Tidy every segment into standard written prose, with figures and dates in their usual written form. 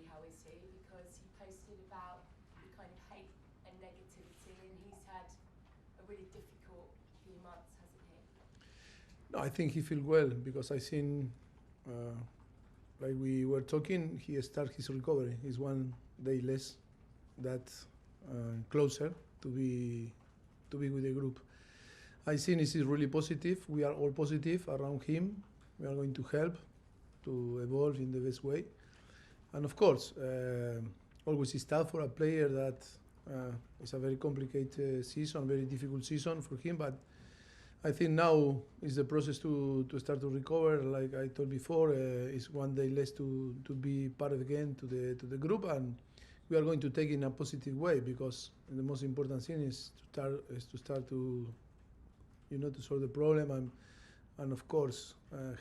mentally, how is he? Because he posted about the kind of hate and negativity, and he's had a really difficult few months, hasn't he? No, I think he feels well because I think, like we were talking, he started his recovery. He's 1 day less, that closer to be with the group. I think this is really positive. We are all positive around him. We are going to help to evolve in the best way. And of course, always it's tough for a player that it's a very complicated season, very difficult season for him. But I think now is the process to start to recover. Like I told before, it's 1 day less to be part again to the group, and we are going to take it in a positive way because the most important thing is to start to to solve the problem and of course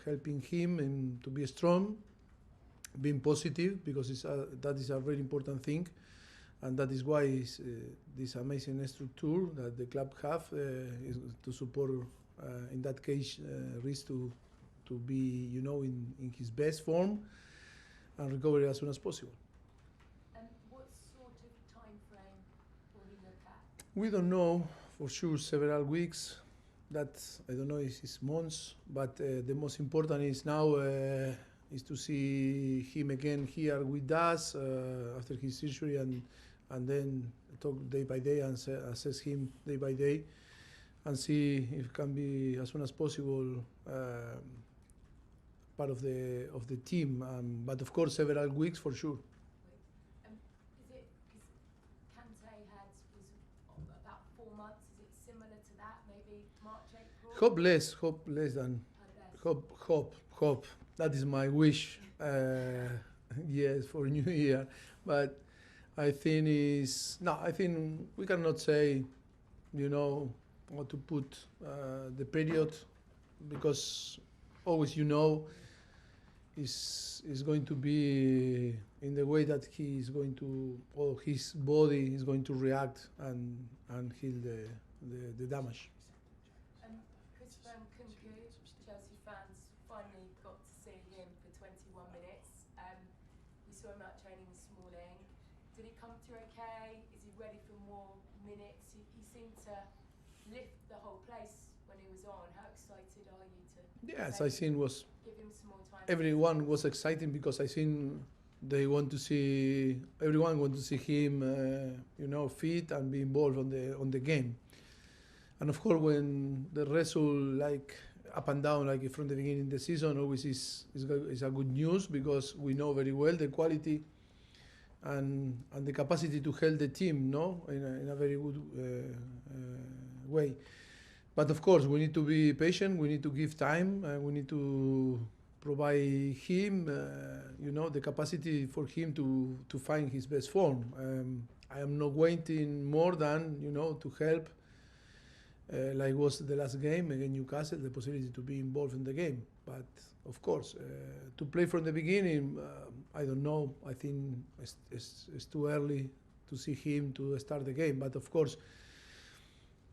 helping him and to be strong, being positive because that is a very important thing. And that is why this amazing structure that the club have is to support, in that case, Reece to be, in his best form and recover as soon as possible. And what sort of time frame will he look at? We don't know for sure. Several weeks. That I don't know if it's months, but the most important is now is to see him again here with us after his surgery and then talk day by day and assess him day by day and see if it can be as soon as possible part of the team. But of course, several weeks for sure. Is it because Kante was about 4 months? Is it similar to that? Maybe March, April? Hope less than hope. That is my wish. Yes, for New Year, but. I think we cannot say, what to put the period because always, is going to be in the way that he is going to, or his body is going to react and heal the damage. Nkunku, Chelsea fans finally got to see him for 21 minutes. We saw him out training this morning. Did he come through okay? Is he ready for more minutes? He seemed to lift the whole place when he was on. How excited are you to Yes, I think give him some more time? Everyone was excited because I think everyone want to see him, fit and be involved on the game. And of course, when the result like up and down, like from the beginning of the season, always is a good news because we know very well the quality and the capacity to help the team, in a very good way. But of course, we need to be patient. We need to give time. We need to provide him, the capacity for him to find his best form. I am not waiting more than to help. Like was the last game against Newcastle, the possibility to be involved in the game. But of course, to play from the beginning, I don't know. I think it's too early to see him to start the game. But of course,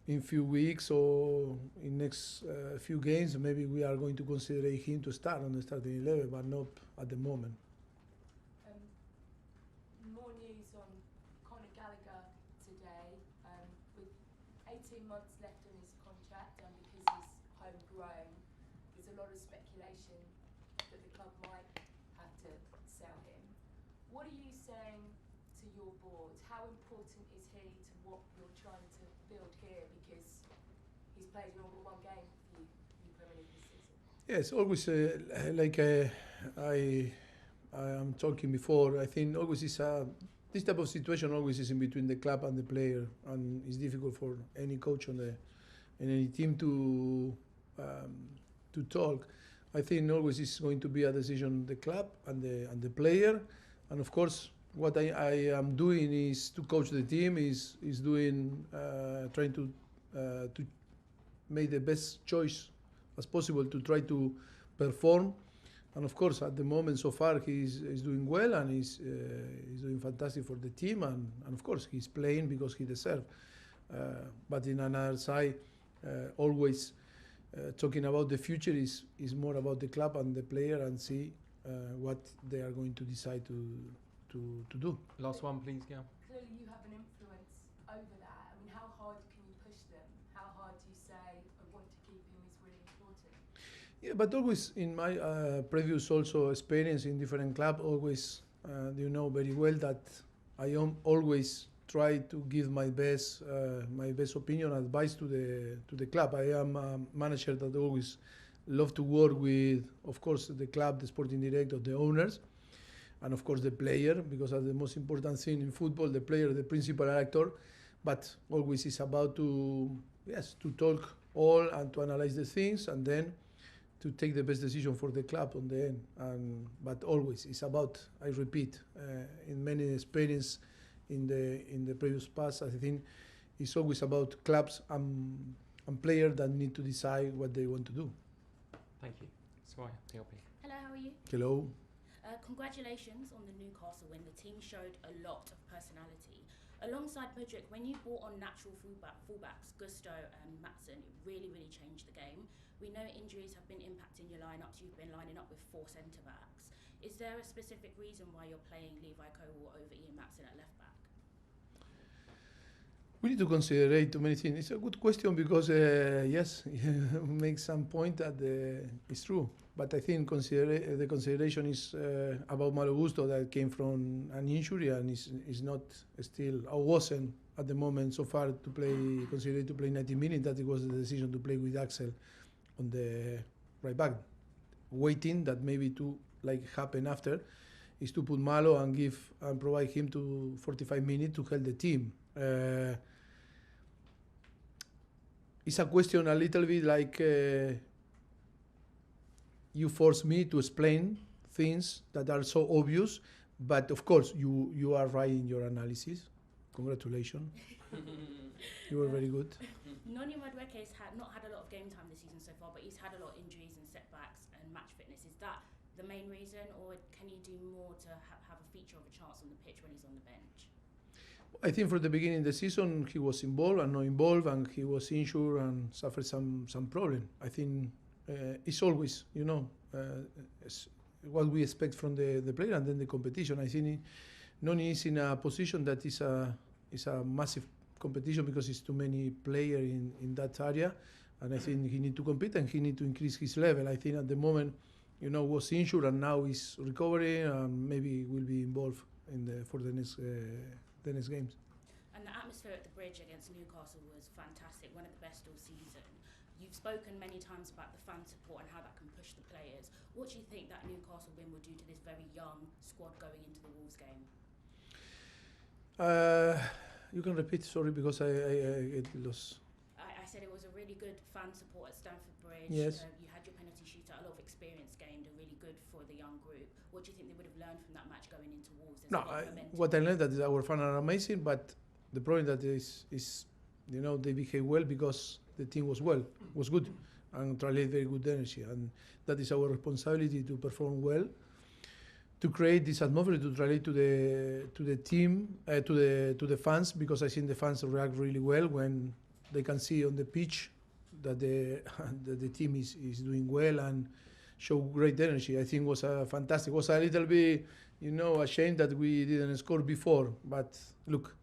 in few weeks or in next few games, maybe we are going to consider him to start on the starting 11, but not at the moment. More news on Conor Gallagher today. With 18 months left on his contract and because he's homegrown, there's a lot of speculation that the club might have to sell him. What are you saying to your board? How important is he to what you're trying to build here? Because he's played in all but one game for you Premier League this season. Yes, always I am talking before. I think always is this type of situation always is in between the club and the player, and it's difficult for any coach in any team to talk. I think always is going to be a decision of the club and the player, and of course what I am doing is to coach the team, is doing trying to make the best choice as possible to try to perform. And of course, at the moment, so far, he's doing well and he's doing fantastic for the team. And of course, he's playing because he deserves. But in another side, always talking about the future is more about the club and the player and see what they are going to decide to to do. Last one, please, Gail. Clearly you have an influence over that. I mean, how hard can you push them? How hard do you say, I want to keep him, he's really important? Yeah, but always in my previous also experience in different club, always you know very well that I always try to give my best opinion, advice to the club. I am a manager that always love to work with, of course, the club, the sporting director, the owners, and of course the player, because that's the most important thing in football. The player, the principal actor, but always it's about to talk all and to analyze the things and then to take the best decision for the club on the end. But always it's about, I repeat, in many experience in the previous past, I think it's always about clubs and players that need to decide what they want to do. Thank you. Swaya, PLP. Hello, how are you? Hello. Congratulations on the Newcastle win. The team showed a lot of personality. Alongside Madueke, when you brought on natural fullbacks, Gusto and Maatsen, it really, really changed the game. We know injuries have been impacting your lineups. You've been lining up with 4 centre-backs. Is there a specific reason why you're playing Levi Colwill over Ian Maatsen at left-back? We need to consider too many things. It's a good question because, yes, you make some point that it's true. But I think the consideration is about Malo Gusto that came from an injury and is not still, or wasn't at the moment so far considered to play 90 minutes. That it was the decision to play with Axel on the right back. Waiting that maybe to happen after is to put Malo and provide him to 45 minutes to help the team. It's a question a little bit like you force me to explain things that are so obvious, but of course you are right in your analysis. Congratulations. You were very good. Noni Madueke has not had a lot of game time this season so far, but he's had a lot of injuries and setbacks and match fitness. Is that the main reason, or can you do more to have a feature of a chance on the pitch when he's on the bench? I think from the beginning of the season he was involved and not involved, and he was injured and suffered some problem. I think it's always, it's what we expect from the player and then the competition. I think Noni is in a position that is a massive competition because it's too many players in that area, and I think he need to compete and he need to increase his level. I think at the moment, was injured and now he's recovering and maybe will be involved for the next games. And the atmosphere at the Bridge against Newcastle was fantastic, one of the best all season. You've spoken many times about the fan support and how that can push the players. What do you think that Newcastle win will do to this very young squad going into the Wolves game? You can repeat, sorry, because I get lost. I said it was a really good fan support at Stamford Bridge. Yes. You had your penalty shootout, a lot of experience gained, and really good for the young group. What do you think they would have learned from that match going into Wolves? What I learned that our fans are amazing, but the problem that is they behave well because the team was good, and translate very good energy, and that is our responsibility to perform well, to create this atmosphere, to translate to the team, to the fans, because I think the fans react really well when they can see on the pitch that the team is doing well and show great energy. I think it was fantastic. It was a little bit, a shame that we didn't score before. But look,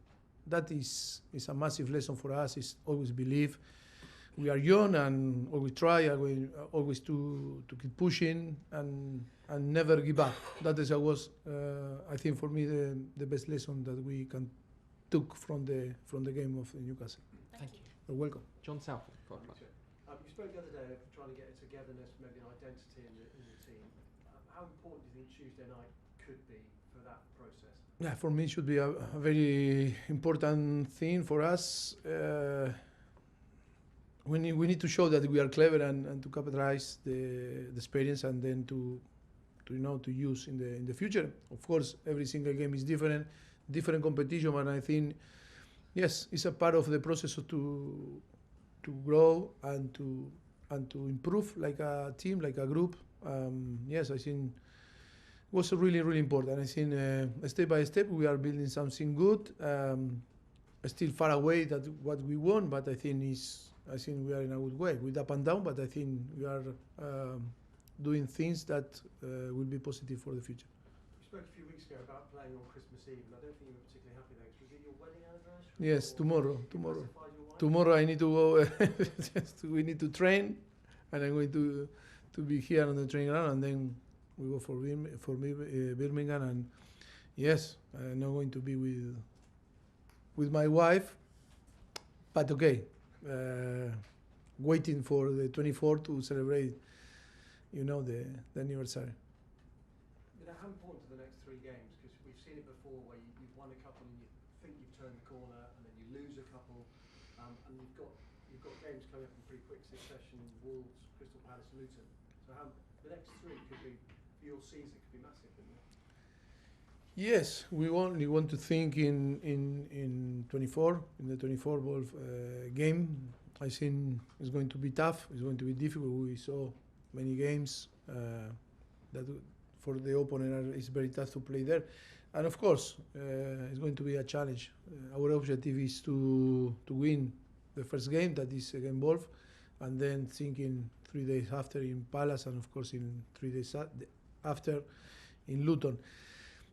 that is a massive lesson for us. Is always believe. We are young and always try, always to keep pushing and never give up. That is I think for me the best lesson that we can took from the game of Newcastle. Thank you. You're welcome. John Southall. You spoke the other day of trying to get a togetherness, maybe an identity in the team. How important do you think Tuesday night could be for that process? Yeah, for me it should be a very important thing for us. We need to show that we are clever and to capitalize the experience and then to use in the future. Of course, every single game is different competition, and I think yes, it's a part of the process to grow and to improve like a team, like a group. Yes, I think it was really, really important. I think step by step we are building something good. Still far away that what we want, but I think we are in a good way with up and down. But I think we are doing things that will be positive for the future. You spoke a few weeks weeks ago about playing on Christmas Eve, and I don't think you were particularly happy there. Was it your wedding anniversary? Yes, or tomorrow. you Tomorrow. pacified your wife? Tomorrow I need to go. We need to train, and I'm going to be here on the training ground, and then we go for Birmingham, and yes, I'm not going to be with my wife, but okay, waiting for the 24th to celebrate, the anniversary. How important are the next 3 games? Because we've seen it before where you've won a couple and you think you've turned the corner, and then you lose a couple, and you've got games coming up in pretty quick succession: Wolves, Crystal Palace, Luton. So the next 3 could be for your season could be massive, couldn't it? Yes, we only want to think in 24, in the 24 ball game. I think it's going to be tough. It's going to be difficult. We saw many games that for the opponent it's very tough to play there, and of course it's going to be a challenge. Our objective is to win the first game, that is against Wolf, and then thinking 3 days after in Palace, and of course in 3 days after in Luton.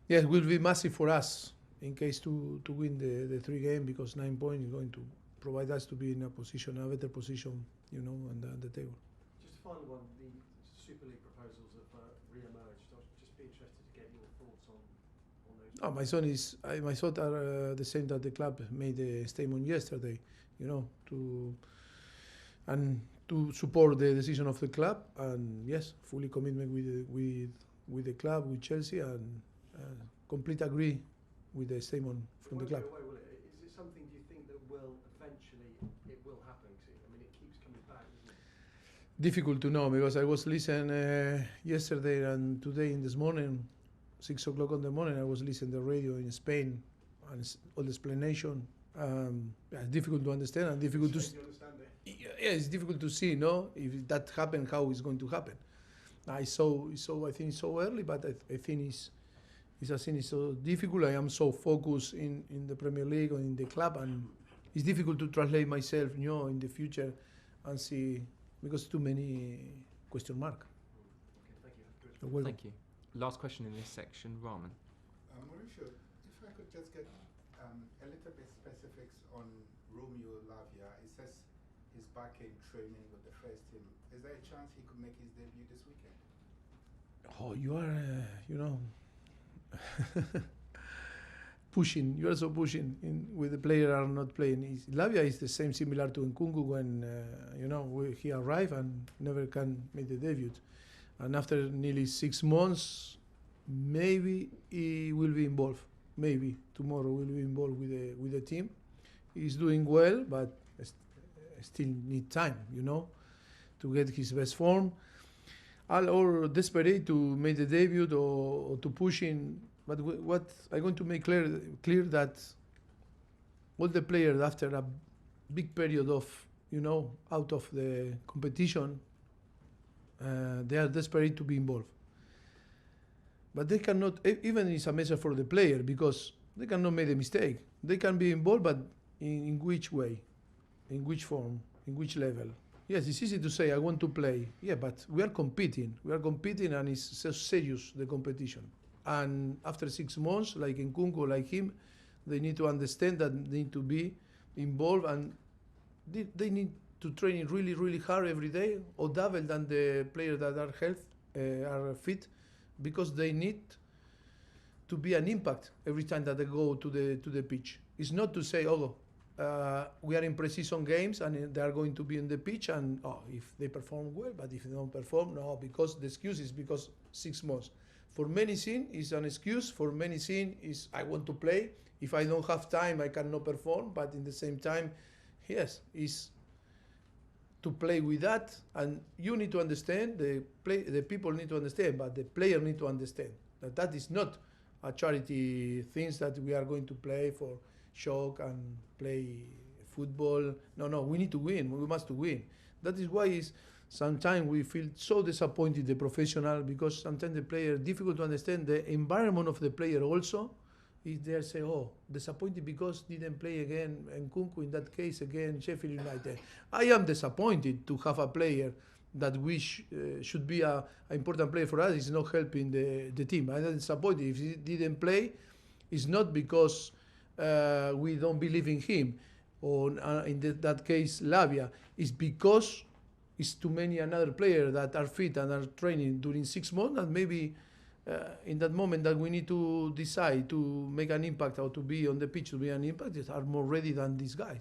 Yes, it will be massive for us in case to win the 3 game, because 9 points is going to provide us to be in a better position, on the table. Just a final one: the Super League proposals have re-emerged. I would just be interested to get your thoughts on those. Oh, my thoughts are the same that the club made a statement yesterday, to support the decision of the club, and yes, fully commitment with the club, with Chelsea, and complete agree with the statement from the club. Go away, will it? Is it something, do you think, that will eventually it will happen? It keeps coming back, isn't it? Difficult to know, because I was listening yesterday and today in this morning, 6 o'clock in the morning, I was listening to the radio in Spain, and all the explanation. Difficult to understand and difficult to understand it. Yeah, it's difficult to see, if that happened, how it's going to happen. I think it's so early, but I think it's so difficult. I am so focused in the Premier League or in the club, and it's difficult to translate myself, in the future and see, because too many question mark. Okay, thank you. Thank you. Last question in this section, Rahman. Mauricio, if I could just get a little bit specifics on Roméo Lavia. It says he's back in training with the first team. Is there a chance he could make his debut this weekend? Oh, you are, pushing. You are so pushing with the player are not playing. Lavia is the same, similar to Nkunku when he arrived and never can make the debut. And after nearly 6 months, maybe he will be involved. Maybe tomorrow will be involved with the team. He's doing well, but still need time, to get his best form. Or desperate to make the debut or to push in. But what I'm going to make clear that all the players, after a big period of, out of the competition, they are desperate to be involved. But they cannot, even it's a message for the player, because they cannot make a mistake. They can be involved, but in which way, in which form, in which level. Yes, it's easy to say, I want to play. Yeah, but we are competing. We are competing, and it's so serious, the competition. And after 6 months, like Nkunku, like him, they need to understand that they need to be involved, and they need to train really, really hard every day, or double than the players that are fit, because they need to be an impact every time that they go to the pitch. It's not to say, we are in pre-season games and they are going to be in the pitch, and if they perform well, but if they don't perform, no, because the excuse is because 6 months. For many sin is an excuse. For many sin is I want to play. If I don't have time, I cannot perform. But in the same time, yes, is to play with that, and you need to understand, the people need to understand, but the player need to understand that is not a charity things that we are going to play for shock and play football. No, we need to win. We must win. That is why sometimes we feel so disappointed, the professional, because sometimes the player, difficult to understand the environment of the player also. If they say, disappointed because didn't play again, Nkunku in that case again, Sheffield United. I am disappointed to have a player that we should be an important player for us is not helping the team. I'm disappointed. If he didn't play, it's not because we don't believe in him, or in that case, Lavia. It's because it's too many another players that are fit and are training during 6 months, and maybe in that moment that we need to decide to make an impact or to be on the pitch to be an impact, are more ready than these guys.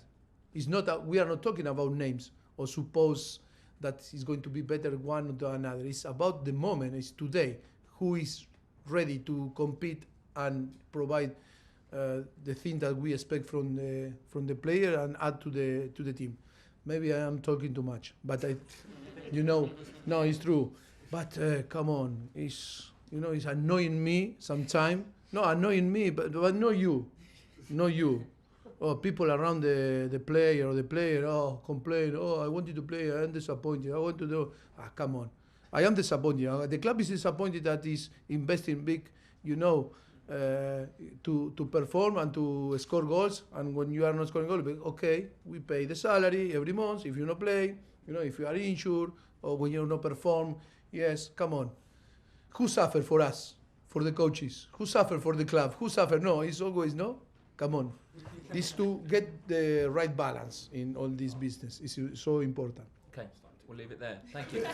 It's not we are not talking about names or suppose that it's going to be better one than another. It's about the moment. It's today. Who is ready to compete and provide the thing that we expect from the player and add to the team. Maybe I am talking too much, but no, it's true. But come on, it's annoying me sometimes. No, annoying me, but not you. Oh, people around the player, complain, I wanted to play, I am disappointed, I want to do, come on. I am disappointed. The club is disappointed that is investing big, to perform and to score goals, and when you are not scoring goals, okay, we pay the salary every month. If you not play, if you are injured, or when you not perform, yes, come on. Who suffer for us, for the coaches? Who suffer for the club? Who suffer? No, it's always no. Come on. This to get the right balance in all this business is so important. Okay, we'll leave it there. Thank you.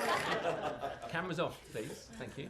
Cameras off, please. Thank you.